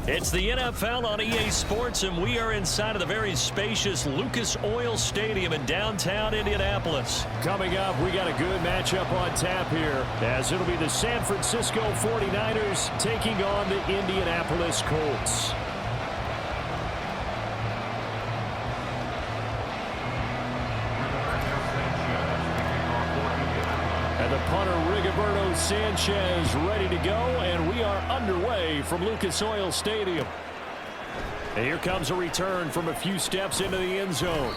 It's the NFL on EA Sports, and we are inside of the very spacious Lucas Oil Stadium in downtown Indianapolis. Coming up, we got a good matchup on tap here, as it'll be the San Francisco 49ers taking on the Indianapolis Colts. And the punter, Rigoberto Sanchez, ready to go, and we are underway from Lucas Oil Stadium. And here comes a return from a few steps into the end zone.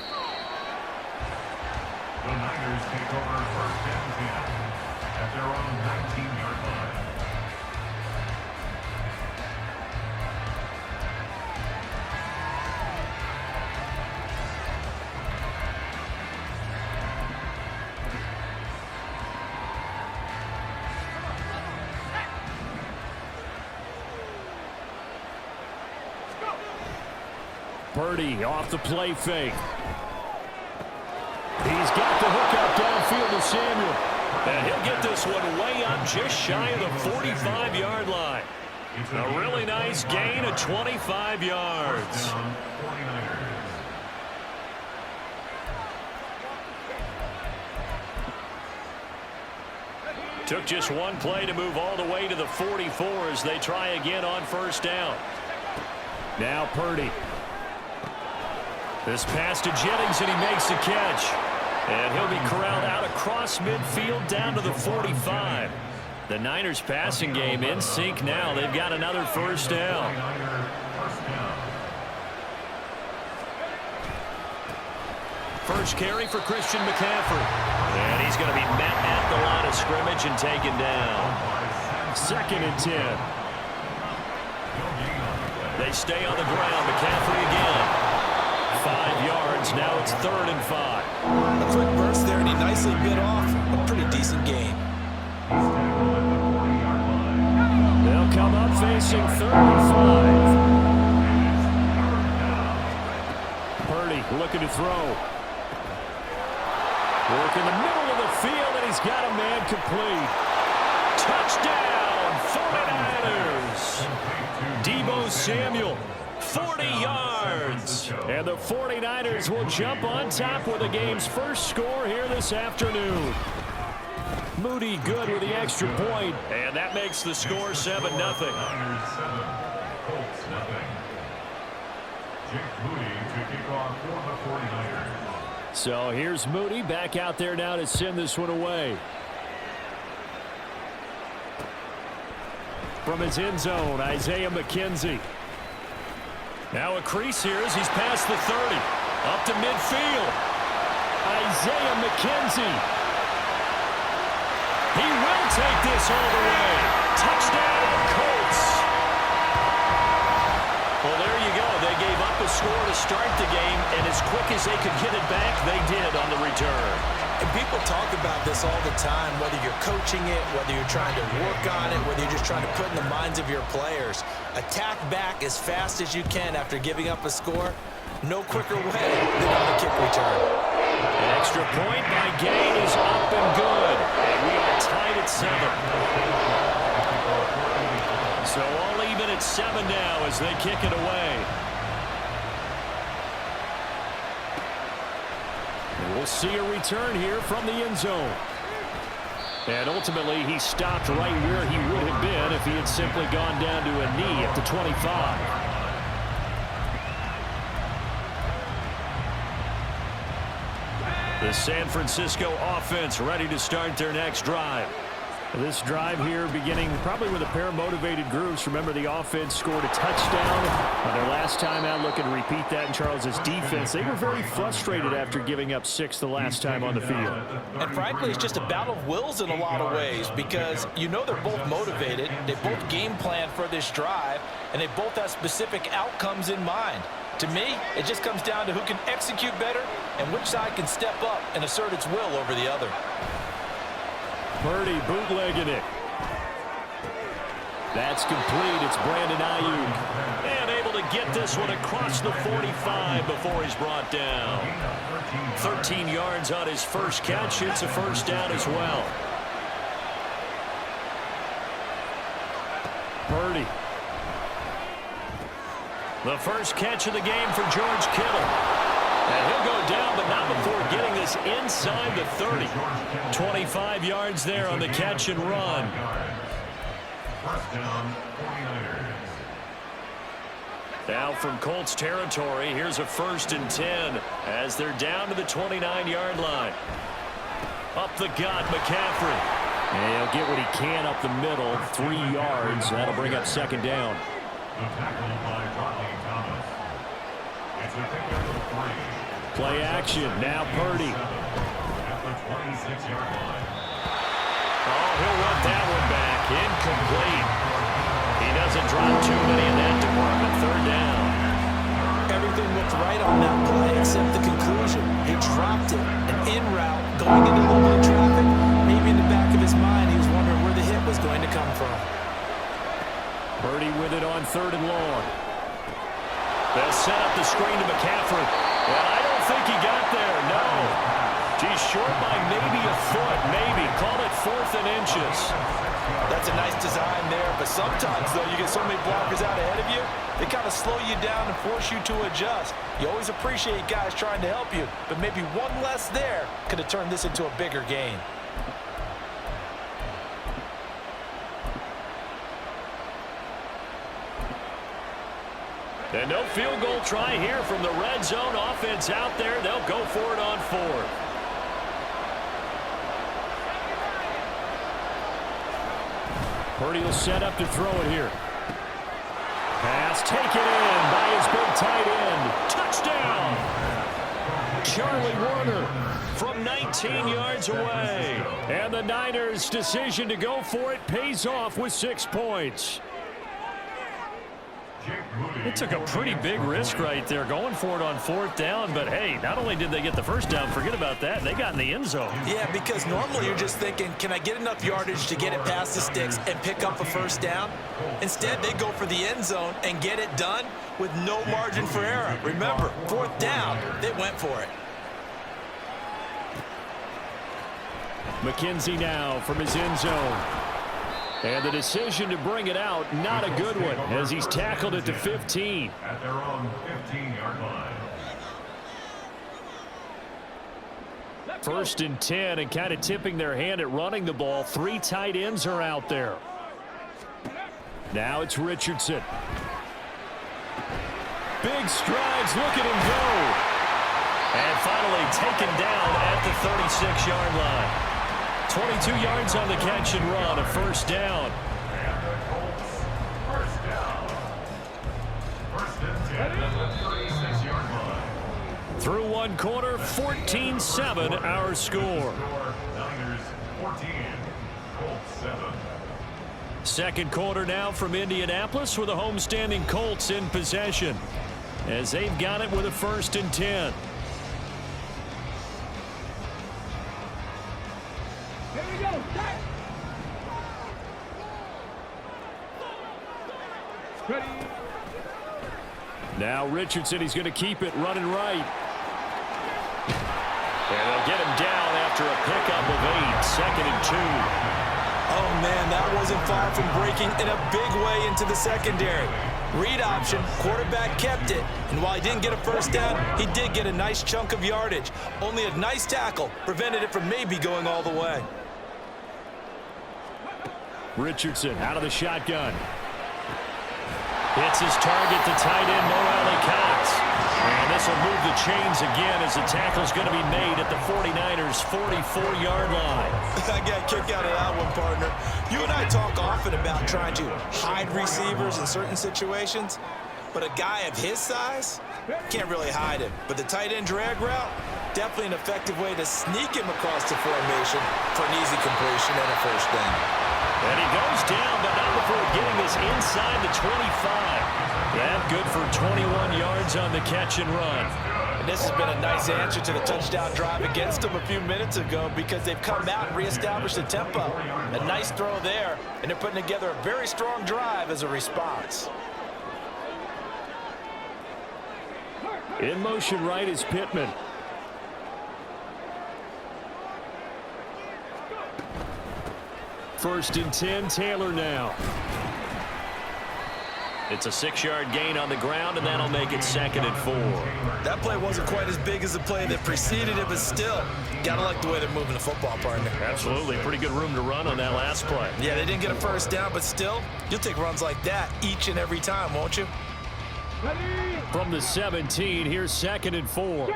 The Niners take over first and 10 at their own 19-yard line. Purdy off the play fake. He's got the hook up downfield to Samuel. And he'll get this one way up just shy of the 45-yard line. A really nice gain of 25 yards. Took just one play to move all the way to the 44 as they try again on first down. Now Purdy. This pass to Jennings, and he makes the catch. And he'll be corralled out across midfield down to the 45. The Niners passing game in sync now. They've got another first down. First carry for Christian McCaffrey. And he's going to be met at the line of scrimmage and taken down. 2nd and 10. They stay on the ground. McCaffrey again. 5 yards. Now it's 3rd and 5. A quick burst there, and he nicely bit off a pretty decent gain. They'll come up facing 3rd and 5. Purdy looking to throw. Work in the middle of the field, and he's got a man complete. Touchdown, 49ers. Deebo Samuel. 40 yards. And the 49ers will jump on top with the game's first score here this afternoon. Moody good with the extra point. And that makes the score 7-0. So here's Moody back out there now to send this one away. From his end zone, Isaiah McKenzie. Now a crease here as he's past the 30. Up to midfield. Isaiah McKenzie. He will take this all the way. Touchdown, Colts. Well, there you go. They gave up a score to start the game, and as quick as they could get it back, they did on the return. And people talk about this all the time, whether you're coaching it, whether you're trying to work on it, whether you're just trying to put in the minds of your players. Attack back as fast as you can after giving up a score. No quicker way than on a kick return. An extra point by Gain is up and good. And we are tied at 7. So all even at 7 now as they kick it away. And we'll see a return here from the end zone. And ultimately, he stopped right where he would have been if he had simply gone down to a knee at the 25. The San Francisco offense ready to start their next drive. This drive here beginning probably with a pair of motivated groups. Remember, the offense scored a touchdown on their last time out. Looking to repeat that in Charles's defense. They were very frustrated after giving up 6 the last time on the field. And frankly, it's just a battle of wills in a lot of ways because you know they're both motivated. They both game plan for this drive, and they both have specific outcomes in mind. To me, it just comes down to who can execute better and which side can step up and assert its will over the other. Purdy bootlegging it. That's complete. It's Brandon Ayuk. And able to get this one across the 45 before he's brought down. 13 yards on his first catch. It's a first down as well. Purdy. The first catch of the game for George Kittle. And he'll go down, but not before getting this inside the 30. 25 yards there on the catch and run. First down, 49ers. Now from Colts territory, here's a 1st and 10 as they're down to the 29-yard line. Up the gut, McCaffrey. And he'll get what he can up the middle, 3 yards. That'll bring up 2nd down. The tackle by Rodney Thomas. It's a pickup of 3. Play action. Now Purdy. At the 26-yard line. Oh, he'll run that one back. Incomplete. He doesn't drop too many in that department. 3rd down. Everything looked right on that play except the conclusion. He dropped it. An in route going into a little bit of traffic. Maybe in the back of his mind he was wondering where the hit was going to come from. Purdy with it on 3rd and long. They'll set up the screen to McCaffrey. And I don't think he got there, no. He's short by maybe a foot, maybe. Call it 4th and inches. That's a nice design there, but sometimes, though, you get so many blockers out ahead of you, they kind of slow you down and force you to adjust. You always appreciate guys trying to help you, but maybe one less there could have turned this into a bigger gain. And no field goal try here from the red zone. Offense out there. They'll go for it on 4th. Purdy will set up to throw it here. Pass taken in by his big tight end. Touchdown! Charlie Warner from 19 yards away. And the Niners' decision to go for it pays off with 6 points. It took a pretty big risk right there going for it on 4th down, but hey, not only did they get the 1st down, forget about that, they got in the end zone. Yeah, because normally you're just thinking, can I get enough yardage to get it past the sticks and pick up a 1st down? Instead, they go for the end zone and get it done with no margin for error. Remember, 4th down, they went for it. McKenzie now from his end zone. And the decision to bring it out, not a good one, as he's tackled at the 15. At their own 15-yard line. 1st and 10, and kind of tipping their hand at running the ball. 3 tight ends are out there. Now it's Richardson. Big strides, look at him go. And finally taken down at the 36-yard line. 22 yards on the catch and run, a 1st down. And the Colts, 1st down. 1st and 10 at the 36-yard line. Through 1 quarter, 14-7 our score. Niners 14, Colts 7. 2nd quarter now from Indianapolis with the homestanding Colts in possession as they've got it with a 1st and 10. Now Richardson, he's going to keep it running right. And they'll get him down after a pickup of 8, 2nd and 2. Oh, man, that wasn't far from breaking in a big way into the secondary. Read option, quarterback kept it. And while he didn't get a 1st down, he did get a nice chunk of yardage. Only a nice tackle prevented it from maybe going all the way. Richardson out of the shotgun. Hits his target, the tight end, Morale Cox. And this will move the chains again as the tackle's going to be made at the 49ers' 44-yard line. I got a kick out of that one, partner. You and I talk often about trying to hide receivers in certain situations, but a guy of his size can't really hide him. But the tight end drag route, definitely an effective way to sneak him across the formation for an easy completion and a 1st down. And he goes down, but not before getting this inside the 25. That good for 21 yards on the catch and run. And this has been a nice answer to the touchdown drive against them a few minutes ago because they've come out and reestablished the tempo. A nice throw there, and they're putting together a very strong drive as a response. In motion right is Pittman. First and 10, Taylor now. It's a 6-yard gain on the ground, and that'll make it 2nd and 4. That play wasn't quite as big as the play that preceded it, but still, got to like the way they're moving the football, partner. Absolutely. Pretty good room to run on that last play. Yeah, they didn't get a first down, but still, you'll take runs like that each and every time, won't you? From the 17, here's 2nd and 4.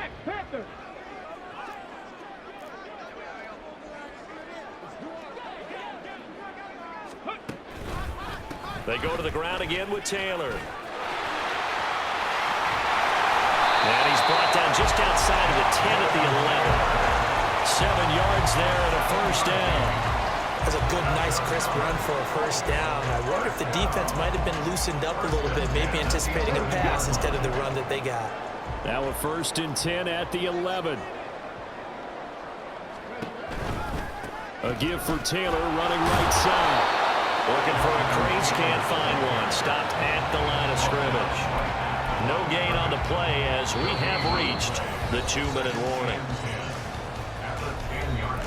They go to the ground again with Taylor. And he's brought down just outside of the 10 at the 11. 7 yards there and a first down. That's a good, nice, crisp run for a first down. I wonder if the defense might have been loosened up a little bit, maybe anticipating a pass instead of the run that they got. Now a 1st and 10 at the 11. A give for Taylor running right side. Looking for a crease, can't find one. Stopped at the line of scrimmage. No gain on the play as we have reached the 2-minute warning. At the 10-yard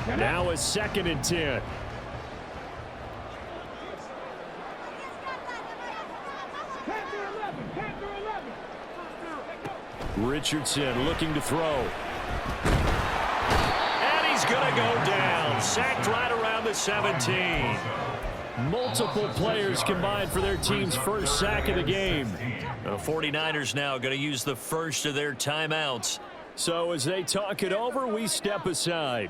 line. Now a 2nd and 10. Richardson looking to throw. And he's going to go down. Sacked right around the 17. Multiple players combined for their team's first sack of the game. The 49ers now going to use the first of their timeouts. So as they talk it over, we step aside.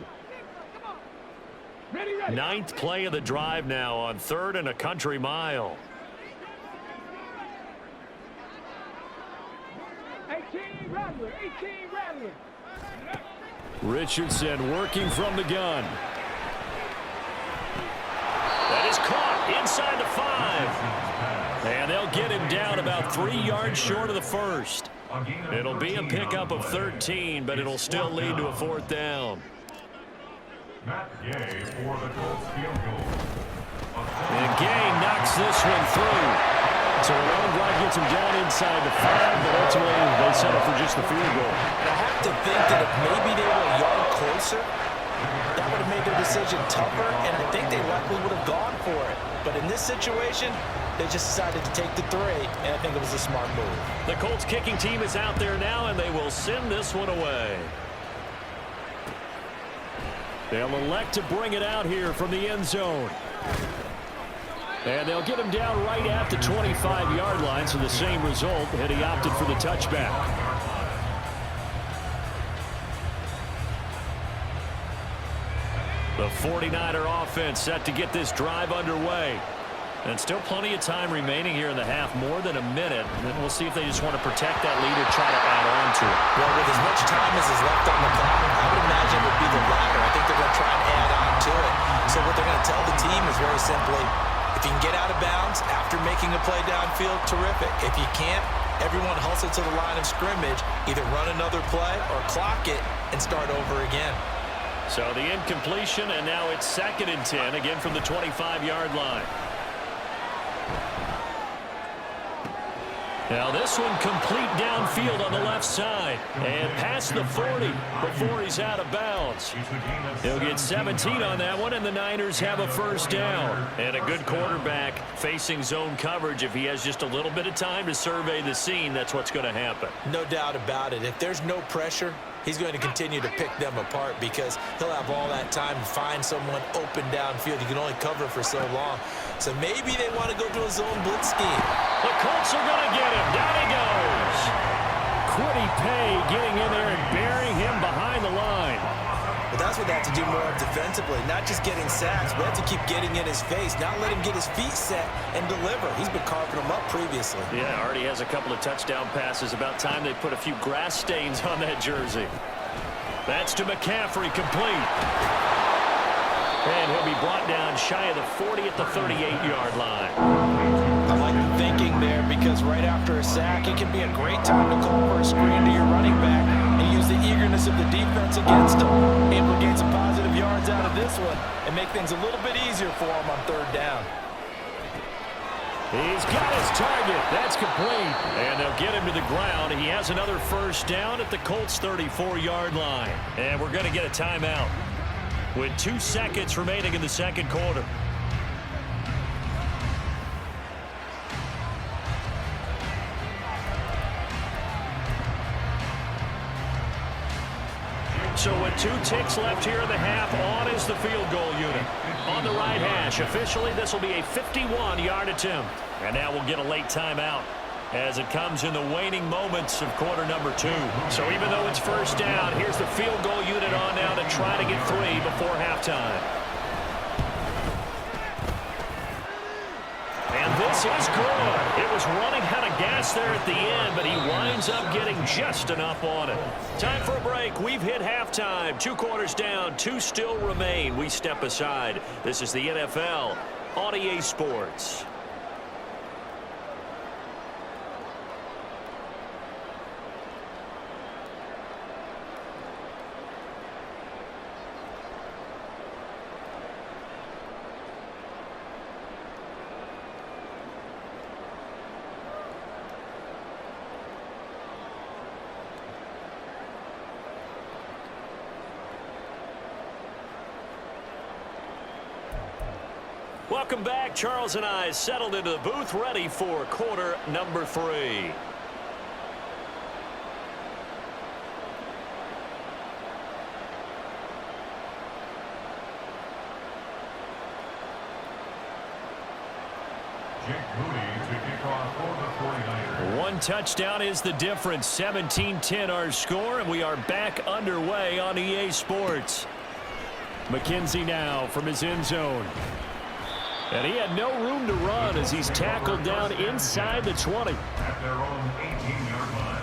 9th play of the drive now on 3rd and a country mile. 18 Rattler. Richardson working from the gun. That is caught inside the 5. And they'll get him down about 3 yards short of the first. It'll be a pickup of 13, but it'll still lead to a 4th down. Matt Gay for the Colts field goal. And Gay knocks this one through. So the long drive gets him down inside the 5, but ultimately they settle for just the field goal. I have to think that if maybe they were a yard closer, that would have made their decision tougher, and I think they likely would have gone for it. But in this situation, they just decided to take the 3, and I think it was a smart move. The Colts kicking team is out there now, and they will send this one away. They'll elect to bring it out here from the end zone. And they'll get him down right at the 25-yard line, so the same result, and he opted for the touchback. The 49er offense set to get this drive underway. And still plenty of time remaining here in the half, more than a minute. And then we'll see if they just want to protect that lead or try to add on to it. Well, with as much time as is left on the clock, I would imagine it would be the latter. I think they're going to try and add on to it. So what they're going to tell the team is very simply, if you can get out of bounds after making a play downfield, terrific. If you can't, everyone hustle to the line of scrimmage, either run another play or clock it and start over again. So the incompletion, and now it's 2nd and 10, again from the 25-yard line. Now this one complete downfield on the left side and past the 40 before he's out of bounds. He'll get 17 on that one, and the Niners have a first down. And a good quarterback facing zone coverage. If he has just a little bit of time to survey the scene, that's what's going to happen. No doubt about it. If there's no pressure, he's going to continue to pick them apart because he'll have all that time to find someone open downfield. You can only cover for so long. So maybe they want to go to a zone blitz scheme. The Colts are going to get him. Down he goes. Quiddy Pay getting in there and burying him behind the line. But that's what they have to do more of defensively, not just getting sacks, but have to keep getting in his face, not let him get his feet set and deliver. He's been carving them up previously. Yeah, already has a couple of touchdown passes. About time they put a few grass stains on that jersey. That's to McCaffrey, complete. And he'll be brought down shy of the 40 at the 38-yard line. I like the thinking there because right after a sack, it can be a great time to call for a screen to your running back and use the eagerness of the defense against him. Able to gain some positive yards out of this one and make things a little bit easier for him on 3rd down. He's got his target. That's complete. And they'll get him to the ground. He has another first down at the Colts' 34-yard line. And we're going to get a timeout. with 2 seconds remaining in the second quarter. So with 2 ticks left here in the half, on is the field goal unit. On the right hash, officially this will be a 51-yard attempt. And now we'll get a late timeout as it comes in the waning moments of quarter number 2. So even though it's first down, here's the field goal unit on now to try to get 3 before halftime. And this is good. It was running out of gas there at the end, but he winds up getting just enough on it. Time for a break. We've hit halftime. 2 quarters down, 2 still remain. We step aside. This is the NFL on EA Sports. Welcome back. Charles and I settled into the booth, ready for quarter number 3. One touchdown is the difference. 17-10 our score, and we are back underway on EA Sports. McKenzie now from his end zone. And he had no room to run as he's tackled down inside the 20. At their own 18-yard line.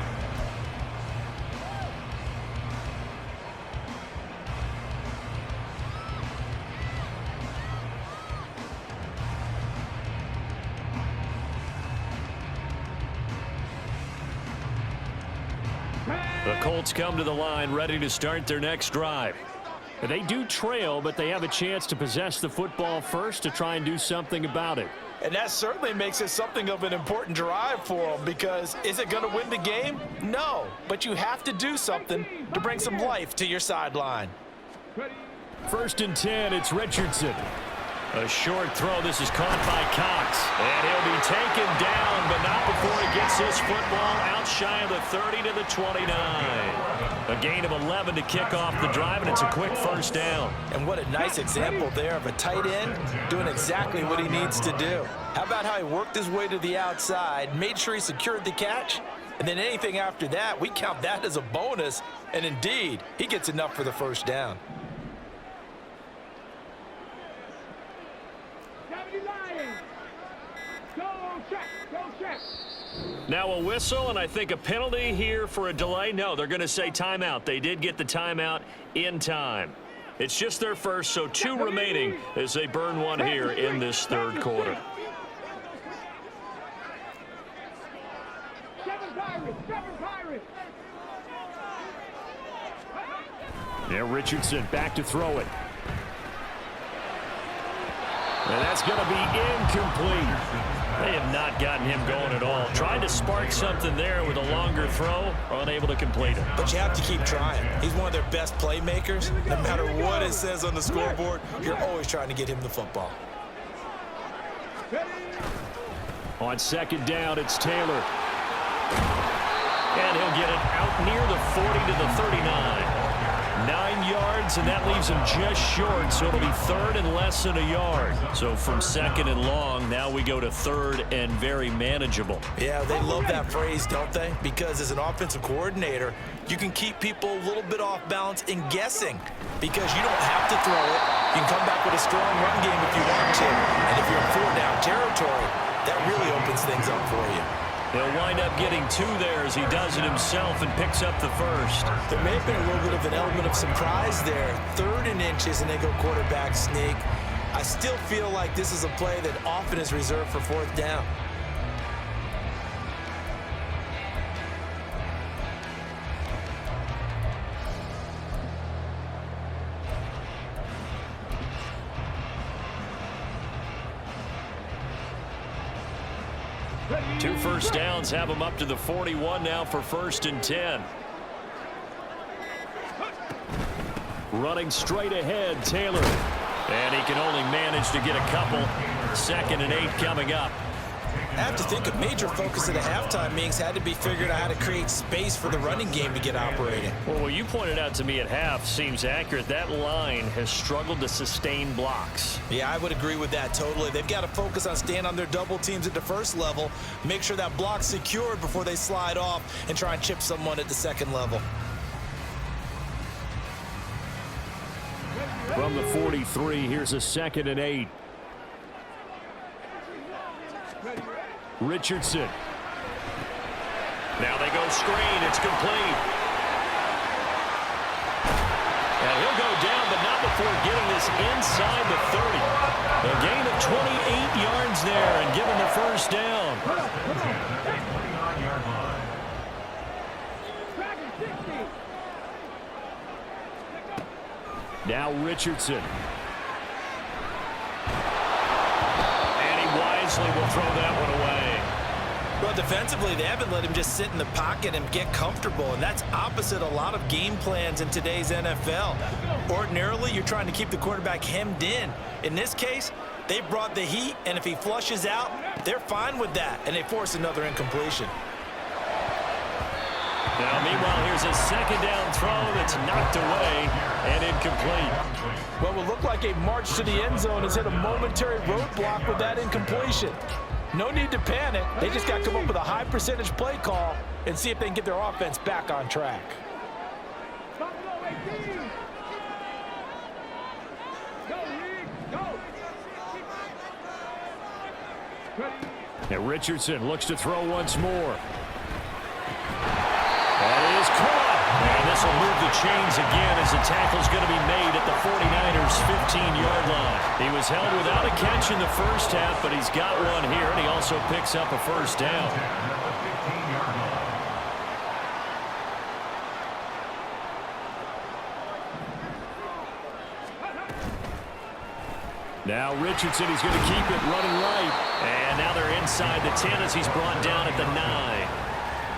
The Colts come to the line ready to start their next drive. They do trail, but they have a chance to possess the football first to try and do something about it. And that certainly makes it something of an important drive for them, because is it going to win the game? No, but you have to do something to bring some life to your sideline. 1st and 10, it's Richardson. A short throw. This is caught by Cox. And he'll be taken down, but not before he gets his football out shy of the 30 to the 29. A gain of 11 to kick off the drive, and it's a quick first down. And what a nice example there of a tight end doing exactly what he needs to do. How about how he worked his way to the outside, made sure he secured the catch, and then anything after that, we count that as a bonus. And indeed, he gets enough for the first down. Now a whistle, and I think a penalty here for a delay. No, they're going to say timeout. They did get the timeout in time. It's just their first, so 2 remaining as they burn 1 here in this 3rd quarter. Yeah, Richardson back to throw it. And that's going to be incomplete. They have not gotten him going at all. Tried to spark something there with a longer throw, unable to complete it. But you have to keep trying. He's one of their best playmakers. No matter what it says on the scoreboard, you're always trying to get him the football. On 2nd down, it's Taylor. And he'll get it out near the 40 to the 39. 9 yards, and that leaves him just short, so it'll be 3rd and less than a yard. So from 2nd and long, now we go to 3rd and very manageable. Yeah, they love that phrase, don't they? Because as an offensive coordinator, you can keep people a little bit off balance in guessing, because you don't have to throw it. You can come back with a strong run game if you want to. And if you're in 4-down territory, that really opens things up for you. He'll wind up getting 2 there as he does it himself and picks up the first. There may have been a little bit of an element of surprise there. 3rd and inches, and they go quarterback sneak. I still feel like this is a play that often is reserved for 4th down. Two first downs have him up to the 41 now for 1st and 10. Running straight ahead, Taylor. And he can only manage to get a couple. 2nd and 8 coming up. I have to think a major focus of the halftime meetings had to be figuring out how to create space for the running game to get operating. Well, what you pointed out to me at half seems accurate. That line has struggled to sustain blocks. Yeah, I would agree with that totally. They've got to focus on staying on their double teams at the first level, make sure that block's secured before they slide off and try and chip someone at the second level. From the 43, here's a 2nd and 8. Richardson. Now they go screen. It's complete. And he'll go down, but not before getting this inside the 30. A gain of 28 yards there and given the first down. Now Richardson. And he wisely will throw that one away. Well, defensively, they haven't let him just sit in the pocket and get comfortable, and that's opposite a lot of game plans in today's NFL. Ordinarily, you're trying to keep the quarterback hemmed in. In this case, they brought the heat, and if he flushes out, they're fine with that, and they force another incompletion. Now, meanwhile, here's a 2nd down throw that's knocked away and incomplete. What will look like a march to the end zone has hit a momentary roadblock with that incompletion. No need to panic. They just got to come up with a high percentage play call and see if they can get their offense back on track. And Richardson looks to throw once more. That is caught. And this will move the chains again as the tackle's going to be made at the 49ers' 15-yard line. He was held without a catch in the first half, but he's got one here, and he also picks up a first down. Now Richardson, he's going to keep it running right. And now they're inside the 10 as he's brought down at the 9.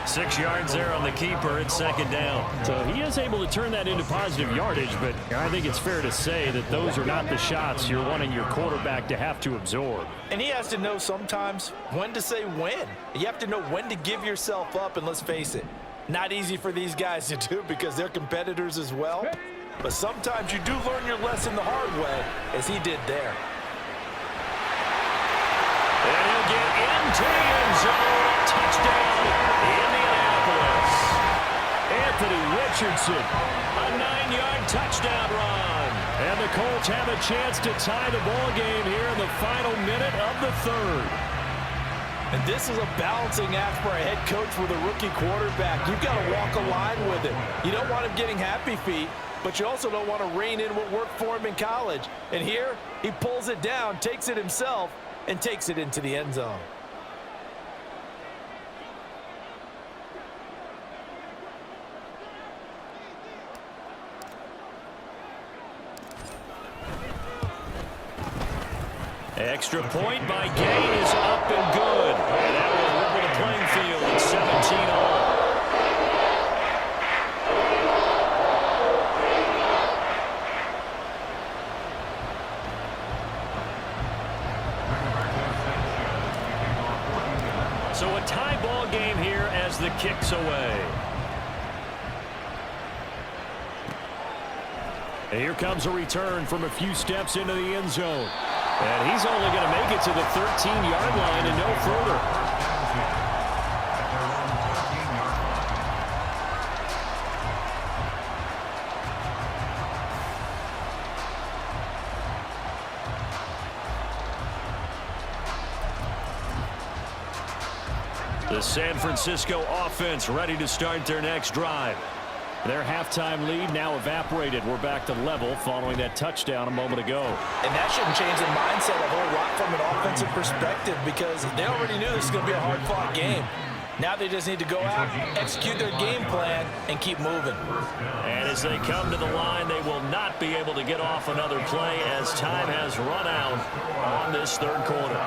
6 yards there on the keeper. It's 2nd down. So he is able to turn that into positive yardage, but I think it's fair to say that those are not the shots you're wanting your quarterback to have to absorb. And he has to know sometimes when to say when. You have to know when to give yourself up, and let's face it, not easy for these guys to do because they're competitors as well. But sometimes you do learn your lesson the hard way, as he did there. And he'll get into the end zone. Touchdown, Indianapolis. Anthony Richardson. A 9-yard touchdown run. And the Colts have a chance to tie the ball game here in the final minute of the 3rd. And this is a balancing act for a head coach with a rookie quarterback. You've got to walk a line with it. You don't want him getting happy feet, but you also don't want to rein in what worked for him in college. And here, he pulls it down, takes it himself, and takes it into the end zone. Extra point by Gay is up and good. And that will level the playing field at 17 all. So a tie ball game here as the kick's away. And here comes a return from a few steps into the end zone. And he's only going to make it to the 13-yard line and no further. The San Francisco offense ready to start their next drive. Their halftime lead now evaporated. We're back to level following that touchdown a moment ago. And that shouldn't change the mindset a whole lot from an offensive perspective because they already knew this was going to be a hard-fought game. Now they just need to go out, execute their game plan, and keep moving. And as they come to the line, they will not be able to get off another play as time has run out on this 3rd quarter.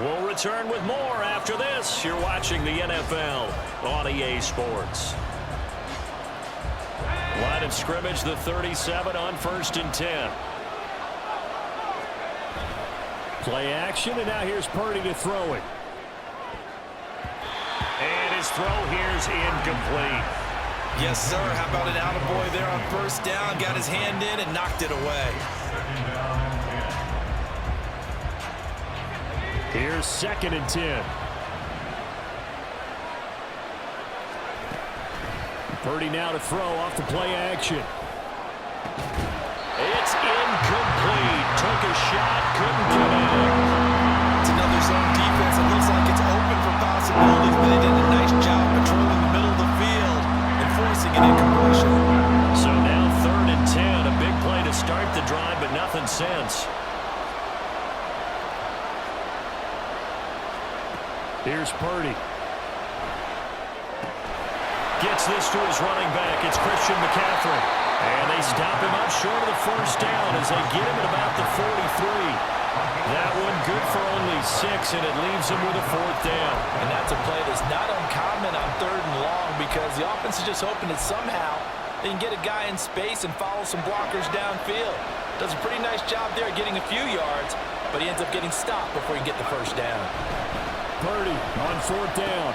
We'll return with more after this. You're watching the NFL on EA Sports. Line line of scrimmage, the 37 on 1st and 10. Play action, and now here's Purdy to throw it. And his throw here's incomplete. Yes, sir. How about an attaboy there on 1st down? Got his hand in and knocked it away. Here's 2nd and 10. Purdy now to throw off the play action. It's incomplete. Took a shot, couldn't get in. It's another zone defense. It looks like it's open for possibilities, but they did a nice job patrolling the middle of the field and forcing an incompletion. So now 3rd and 10. A big play to start the drive, but nothing since. Here's Purdy. Gets this to his running back. It's Christian McCaffrey. And they stop him up short of the 1st down as they get him at about the 43. That one good for only 6, and it leaves him with a 4th down. And that's a play that's not uncommon on 3rd and long because the offense is just hoping that somehow they can get a guy in space and follow some blockers downfield. Does a pretty nice job there getting a few yards, but he ends up getting stopped before he can get the 1st down. Purdy on 4th down.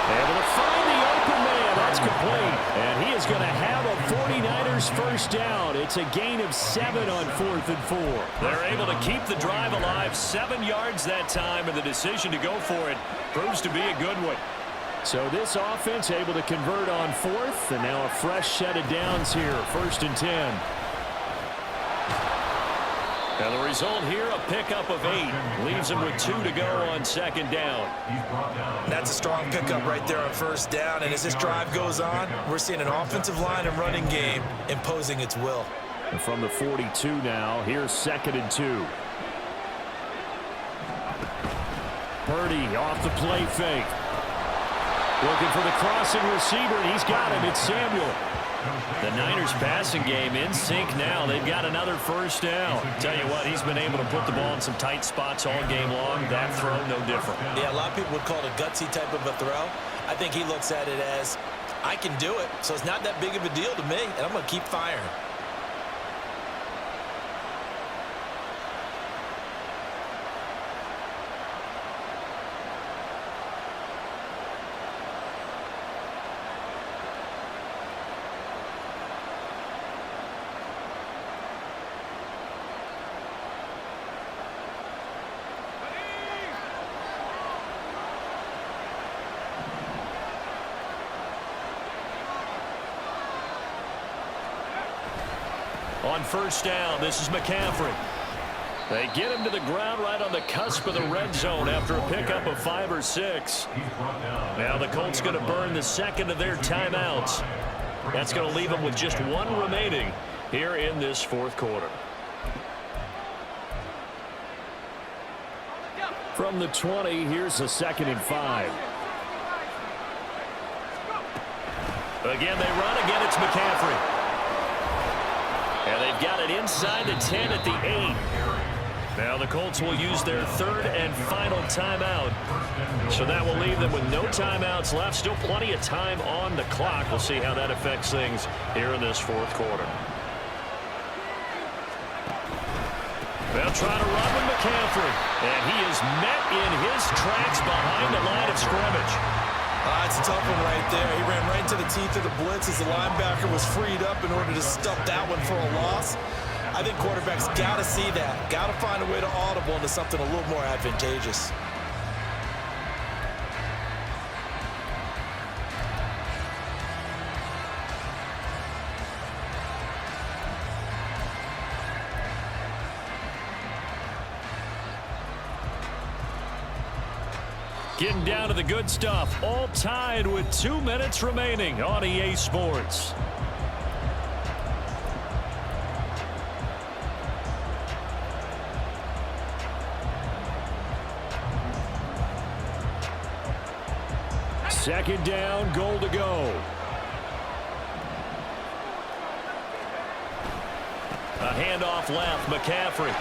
Able to find the open man. That's complete. And he is going to have a 49ers 1st down. It's a gain of 7 on 4th and 4. They're able to keep the drive alive. 7 yards that time, and the decision to go for it proves to be a good one. So this offense able to convert on 4th, and now a fresh set of downs here. 1st and 10. And the result here, a pickup of 8. Leaves him with 2 to go on 2nd down. That's a strong pickup right there on 1st down. And as this drive goes on, we're seeing an offensive line and running game imposing its will. And from the 42 now, here's 2nd and 2. Purdy off the play fake. Looking for the crossing receiver, and he's got him. It's Samuel. The Niners passing game in sync now. They've got another 1st down. Tell you what, he's been able to put the ball in some tight spots all game long. That throw, no different. Yeah, a lot of people would call it a gutsy type of a throw. I think he looks at it as, I can do it, so it's not that big of a deal to me, and I'm going to keep firing. On 1st down, this is McCaffrey. They get him to the ground right on the cusp of the red zone after a pickup of 5 or 6. Now the Colts going to burn the 2nd of their timeouts. That's going to leave them with just 1 remaining here in this 4th quarter. From the 20, here's a 2nd and 5. Again, they run. Again, it's McCaffrey. And they've got it inside the 10 at the 8. Now the Colts will use their 3rd and final timeout. So that will leave them with no timeouts left. Still plenty of time on the clock. We'll see how that affects things here in this 4th quarter. They'll try to run with McCaffrey. And he is met in his tracks behind the line of scrimmage. It's a tough one right there. He ran right into the teeth of the blitz as the linebacker was freed up in order to stuff that one for a loss. I think quarterbacks got to see that. Got to find a way to audible into something a little more advantageous. Getting down to the good stuff. All tied with 2 minutes remaining on EA Sports. Second down, goal to go. A handoff left, McCaffrey.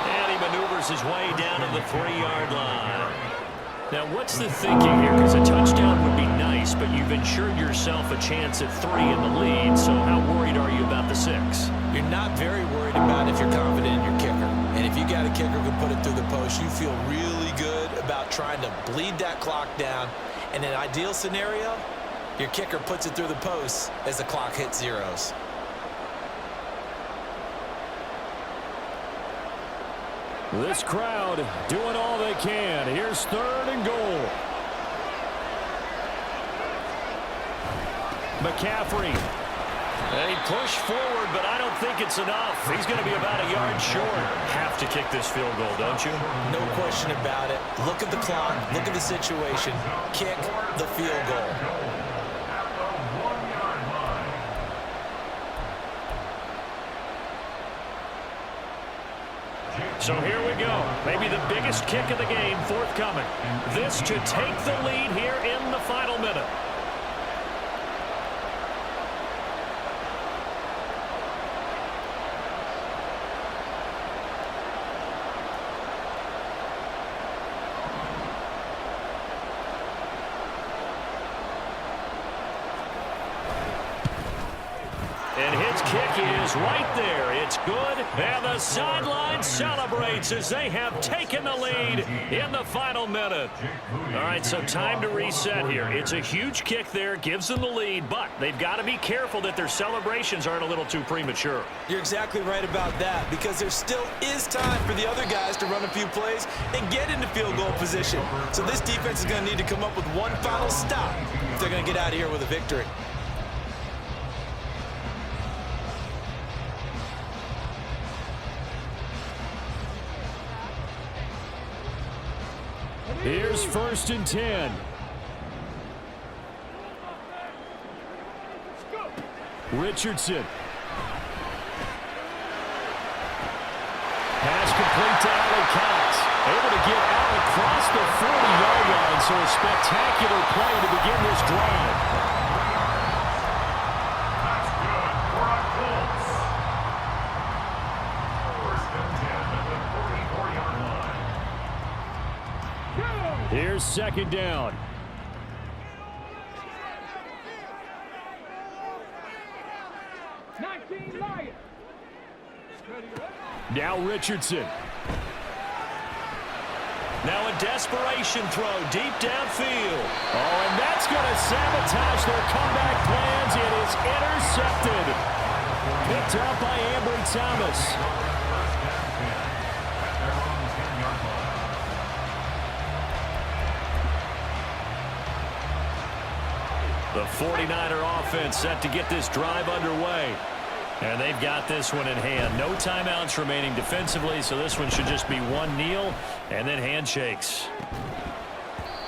And he maneuvers his way down to the 3-yard line. Now, what's the thinking here? Because a touchdown would be nice, but you've ensured yourself a chance at 3 in the lead, so how worried are you about the 6? You're not very worried about it if you're confident in your kicker. And if you got a kicker who can put it through the post, you feel really good about trying to bleed that clock down. In an ideal scenario, your kicker puts it through the post as the clock hits zeros. This crowd doing all they can. Here's 3rd and goal. McCaffrey. And he pushed forward, but I don't think it's enough. He's going to be about a yard short. Have to kick this field goal, don't you? No question about it. Look at the clock. Look at the situation. Kick the field goal. So here we go. Maybe the biggest kick of the game forthcoming. This to take the lead here in the final minute. And his kick is right there. It's good. And the sideline celebrates as they have taken the lead in the final minute. All right, so time to reset here. It's a huge kick there, gives them the lead, but they've got to be careful that their celebrations aren't a little too premature. You're exactly right about that, because there still is time for the other guys to run a few plays and get into field goal position. So this defense is going to need to come up with one final stop if they're going to get out of here with a victory. Here's 1st and 10. Richardson. Pass complete to Allen Cox. Able to get out across the 40-yard line, so a spectacular play to begin this drive. That's good for our Colts. 1st and 10 at the 44-yard line. Here's 2nd down. Now Richardson. Now a desperation throw deep downfield. Oh, and that's going to sabotage their comeback plans. It is intercepted. Picked up by Ambry Thomas. The 49er offense set to get this drive underway. And they've got this one in hand. No timeouts remaining defensively, so this one should just be one kneel and then handshakes.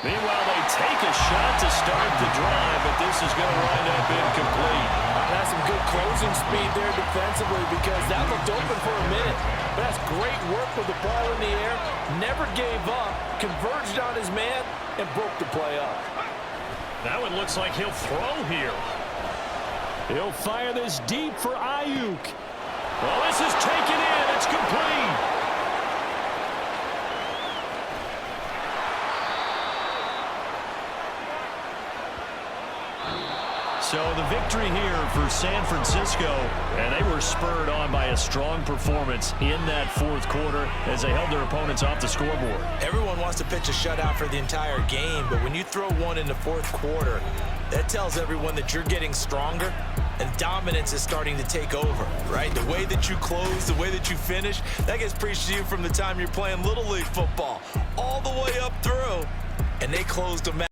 Meanwhile, they take a shot to start the drive, but this is going to wind up incomplete. That's some good closing speed there defensively, because that looked open for a minute. But that's great work with the ball in the air. Never gave up, converged on his man, and broke the play up. That one looks like he'll throw here. He'll fire this deep for Ayuk. Well, this is taken in. It's complete. So the victory here for San Francisco, and they were spurred on by a strong performance in that 4th quarter as they held their opponents off the scoreboard. Everyone wants to pitch a shutout for the entire game, but when you throw one in the 4th quarter, that tells everyone that you're getting stronger and dominance is starting to take over, right? The way that you close, the way that you finish, that gets preached to you from the time you're playing Little League football all the way up through, and they closed them out.